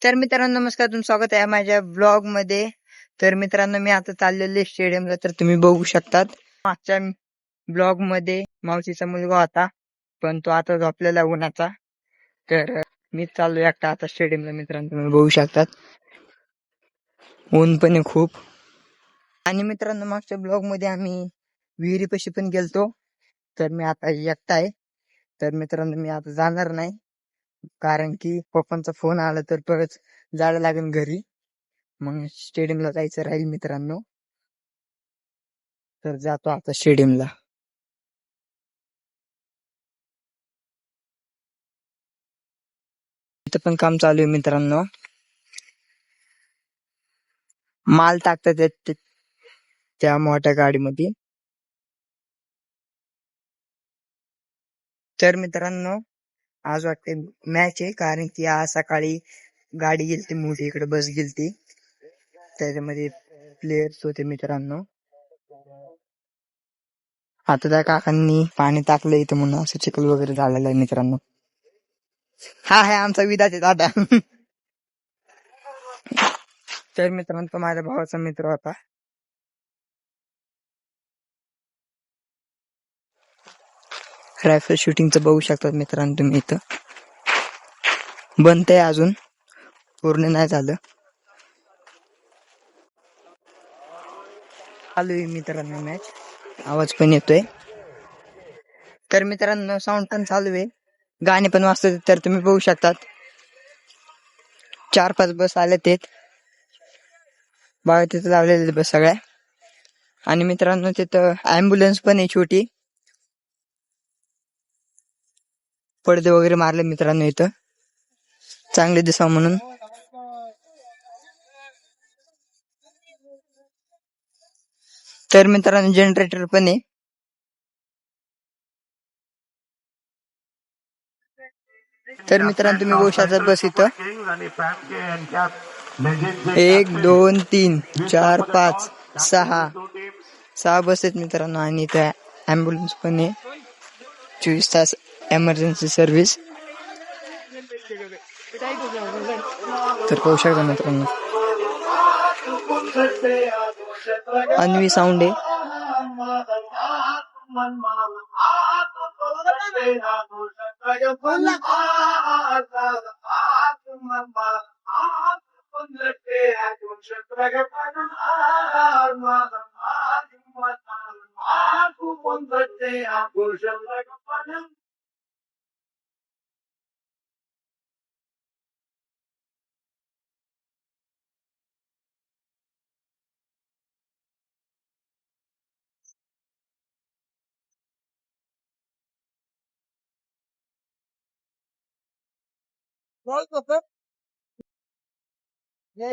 तर मित्रांनो नमस्कार, तुमचं स्वागत आहे माझ्या ब्लॉग मध्ये. तर मित्रांनो मी आता चाललेले स्टेडियमला, तर तुम्ही बघू शकतात. मागच्या ब्लॉग मध्ये मावशीचा मुलगा होता, पण तो आता झोपलेला उन्हाचा. तर मी चाललो एकटा आता स्टेडियमला. मित्रांनो तुम्ही बघू शकतात, ऊन पण आहे खूप. आणि मित्रांनो मागच्या ब्लॉग मध्ये आम्ही विहिरीपाशी पण गेलतो. तर मी आता एकटा आहे. तर मित्रांनो मी आता जाणार नाही, कारण की पप्पांचा फोन आला तर परत जायला लागेल घरी. मग स्टेडियमला जायचं राहील मित्रांनो. तर जातो आता स्टेडियमला. इथं पण काम चालू आहे मित्रांनो. माल टाकतात त्या मोठ्या गाडीमध्ये. तर मित्रांनो आज वाटते मॅच आहे, कारण की आज सकाळी गाडी गेलती मोठी, इकडे बस गेलती, त्याच्यामध्ये प्लेयर्स होते मित्रांनो. आता त्या काकांनी पाणी टाकलं इथं म्हणून असं चिखल वगैरे झालेलं आहे मित्रांनो. हा आहे आमचा विदाचे दादा. तर मित्रांनो तो माझ्या भावाचा मित्र होता. रायफल शूटिंगचं बघू शकतात मित्रांनो तुम्ही. इथं बनतंय, अजून पूर्ण नाही झालं. चालू आहे मित्रांनो मॅच, आवाज पण येतोय. तर मित्रांनो साऊंड पण चालू आहे, गाणे पण वाजतात. तर तुम्ही बघू शकतात 4-5 बस आल्या ते बघा, तिथं लावलेले बस सगळ्या. आणि मित्रांनो तिथं ऍम्ब्युलन्स पण आहे छोटी, पडदे वगैरे मारले मित्रांनो इथं चांगले दिसावं म्हणून. तर मित्रांनो जनरेटर पण आहे. तर मित्रांनो तुम्ही बघू शकता बस इथं 1 2 3 4 5 6 बस आहेत मित्रांनो. आणि इथं ऍम्ब्युलन्स पण आहे, 24 तास एमर्जन्सी सर्व्हिस. तर पाहू शकता मित्रांनो अन्वी साऊंड आहे.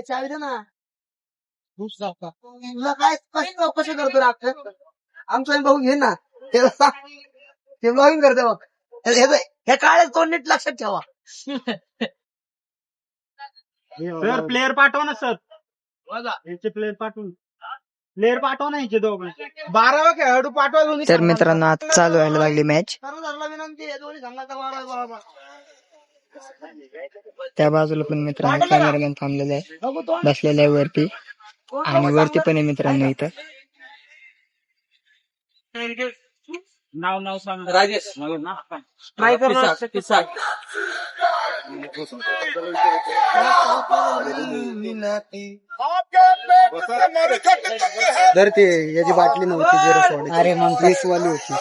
चावी दे ना. तुला काय कशी करतो राख आमचा भाऊ घे ना, ते ब्लॉगिंग करते बघ. हे काळ तो नीट लक्षात ठेवा. सर प्लेयर पाठवा ना सर, यांचे प्लेयर पाठवून प्लेयर पाठवा ना यांचे दोघं 12 खेळाडू पाठवा. तर मित्रांनो आता चालू व्हायला लागली मॅच. त्या बाजूला पण मित्रांनो कॅमेरामॅन थांबलेला आहे, बसलेला आहे वरती. आणि वरती पण आहे मित्रांनो इथं. नाव सांग. राजेश तर ते याची बाटली नव्हती, जरा अरे मग वाली होती.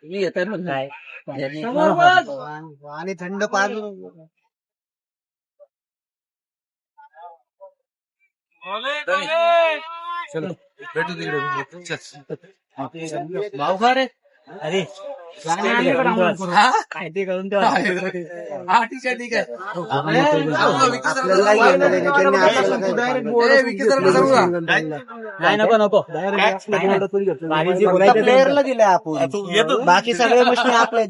मी येत आणि थंड पाणी. चलो भेटू तिकडे. भाऊ रे, अरे काय ते करून नको प्लेअरला दिलंय आपण, बाकी सगळे मशीन आपल्या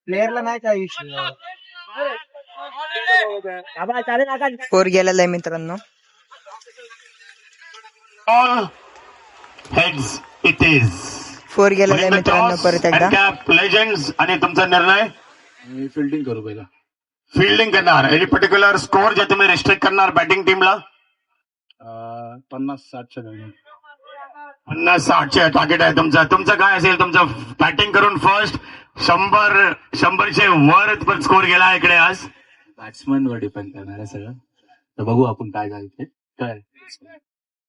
प्लेअरला नाही काय विषय. स्कोर गेलेला आहे मित्रांनो. Heads it is. फोर गेलेला आहे मित्रांनो परत एकदा. कॅप लेजेंड्स आणि तुमचा निर्णय. फिल्डिंग करू पहिला. फिल्डिंग करणार. एनी पर्टिक्युलर स्कोर जे तुम्ही रिस्ट्रिक्ट करणार बॅटिंग टीमला. 50-60च्या दरम्यान. 50-60चे टार्गेट आहे तुमचं. तुमचं काय असेल? तुमचं बॅटिंग करून फर्स्ट 100चे वर पण स्कोर गेला इकडे आज. बॅट्समन वर डिपेंड करणार आहे सगळं. तर बघू आपण काय झालं ते. काय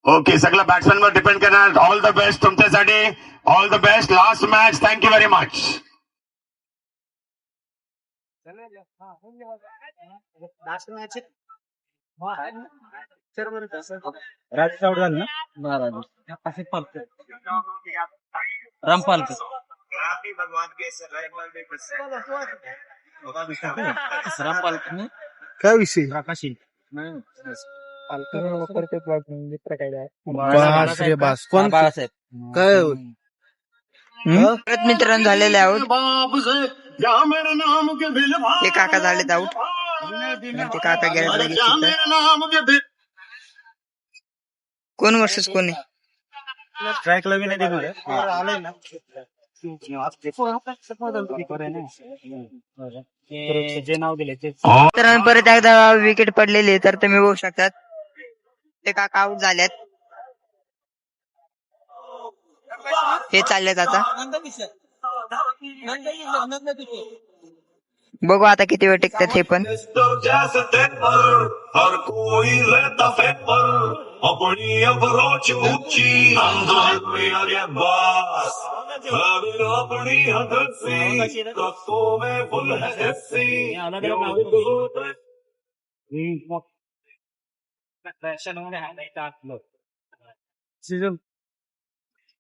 ओके, सगळं बॅट्समॅन वर डिपेंड करणार. ऑल द बेस्ट तुमच्यासाठी. All the best. Last match. Thank you very much. Raj out झालं ना. रामपाल रामपाल काय विषय? आकाशी मित्र काय बास रे बास. कोण बाळासाहेब काय परत मित्रांनो झालेले आउट. ते काका झालेत आउट. ते काका गेले लगेच तिथं. कोण वर्सेस कोण आहे? स्ट्राईकला बी नाही देणार. आलंय ना. जे नाव दिले ते तर परत एकदा विकेट पडलेली तर तुम्ही बघू शकतात. ते काका आउट झालेत. हे चाललेत आता. बघू आता किती वेळ टिकतात हे पण. हर कोई रहता फेपर अपनी अप्रोच ऊंची अपनी हदसी कस्तों में फुल है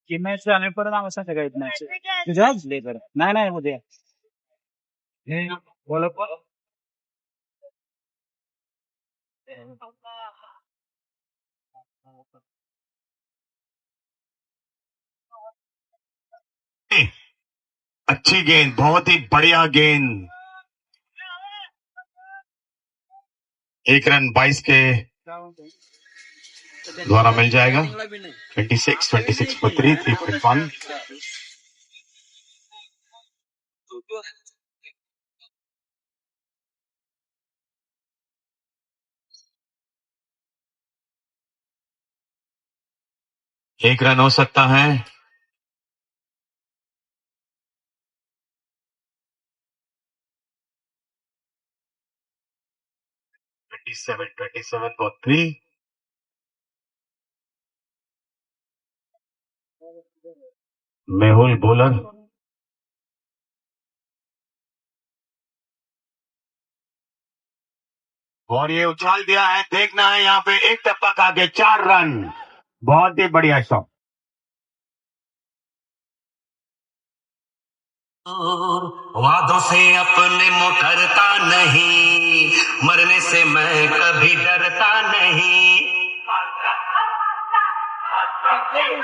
की मॅच झाल्यापर्यंत आम्हाला सांगा काही मॅच तुझ्याच नाही नाही उद्या बोला. अच्छी गेंद, बहुत ही बढ़िया गेंद. 1 रन 22 के द्वारा मिल जाएगा. 26 for 3, 3.1. एक रन हो सकता है. Twenty seven for 3. Mehul bowler. और ये उछाल दिया है. देखना है यहाँ पे एक टप्पा का आगे 4 रन. बहुत ही बढ़िया शॉट. वादों से अपने मुकरता नहीं, मरने से मैं कभी डरता नहीं.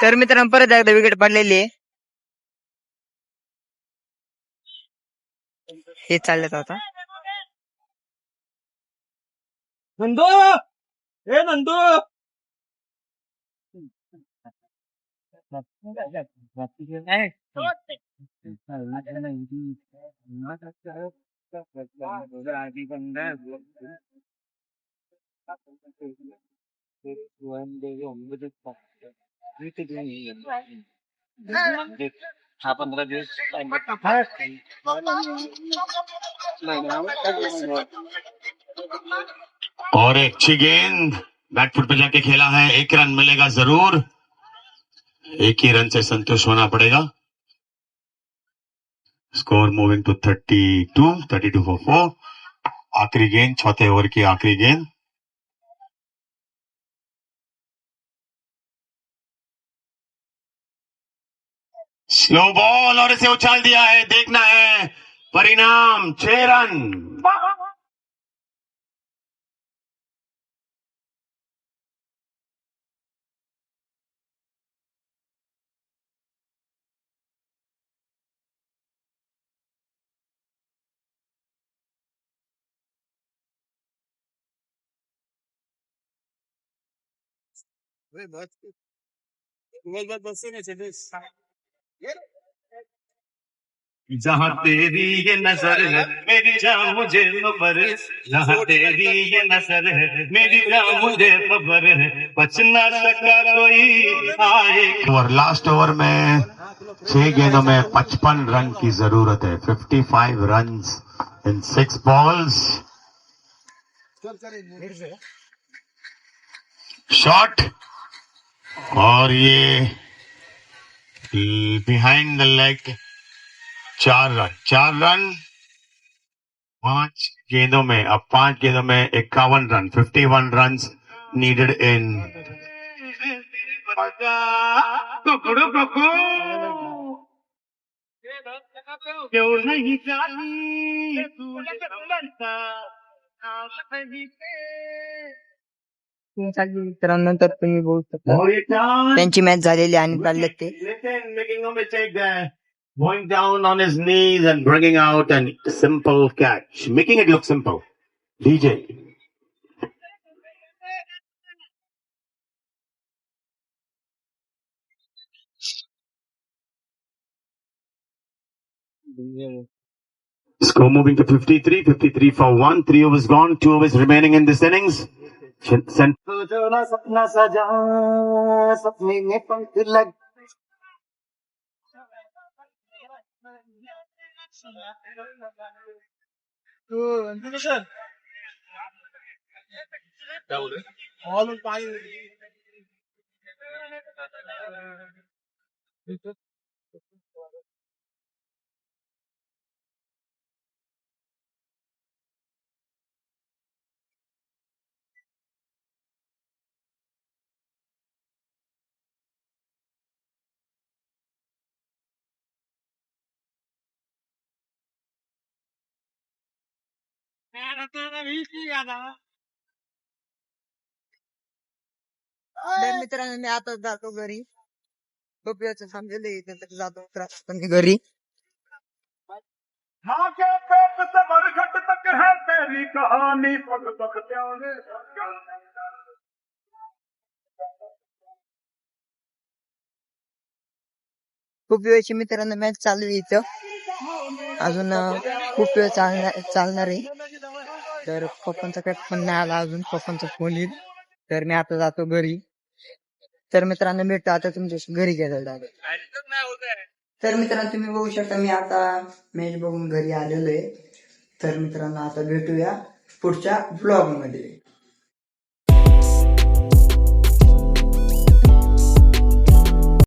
तर मित्रांनो परत एकदा विकेट पडलेली आहे. हे चाललेत आता. नंदू ए नंदू हा 15 दिवस और एक अच्छी गेंद बैकफुट पे जाके खेला है. 1 रन मिलेगा जरूर. एक ही रन से संतुष्ट होना पड़ेगा. Score moving to 32 for 4. आखिरी गेंद, चौथे ओवर की आखिरी गेंद. स्लो बॉल और इसे उछाल दिया है. देखना है परिणाम. 6 रन. जहाँ तेरी ये नजर है मेरी जान मुझे खबर है जहाँ तेरी ये नजर है मेरी जान मुझे खबर है बच ना सका कोई आए और लास्ट ओवर में 6 गेंदों में 55 रन की जरूरत है 55 रन इन 6 बॉल्स शॉट और ये बिहाइंड द लेग 4 रन 5 गेंदों में अब 5 गेंदों में 51 रन 51 रन नीडेड इन क्यों नहीं मित्रांनो तर तुम्ही बघू शकता त्यांची मॅच झालेली आहे आणि चाललेत ते making no mistake there going down on his knees and bringing out a simple catch making it look simple DJ Score moving to 53 for 1. 3 overs gone. 2 overs remaining in this innings. Sapna सजा सपने में पंख लग तर मित्रांनो मी आता जातो घरी खूप वेळचं थांबलेलं आहे नंतर जातो मित्रांनो घरी हाँ के पेट से बरखट तक है तेरी कहानी पग पग प्यारे खूप वेळची मित्रांनो मॅच चालू आहे इथं अजून खूप वेळ चालणार आहे तर पप्पांचा काय फोन नाही आला अजून पप्पांचा फोन येईल तर मी आता जातो घरी तर मित्रांनो भेटतो आता तुमच्या घरी गेलेला तर मित्रांनो तुम्ही बघू शकता मी आता मॅच बघून घरी आलेलो आहे तर मित्रांनो आता भेटूया पुढच्या ब्लॉग मध्ये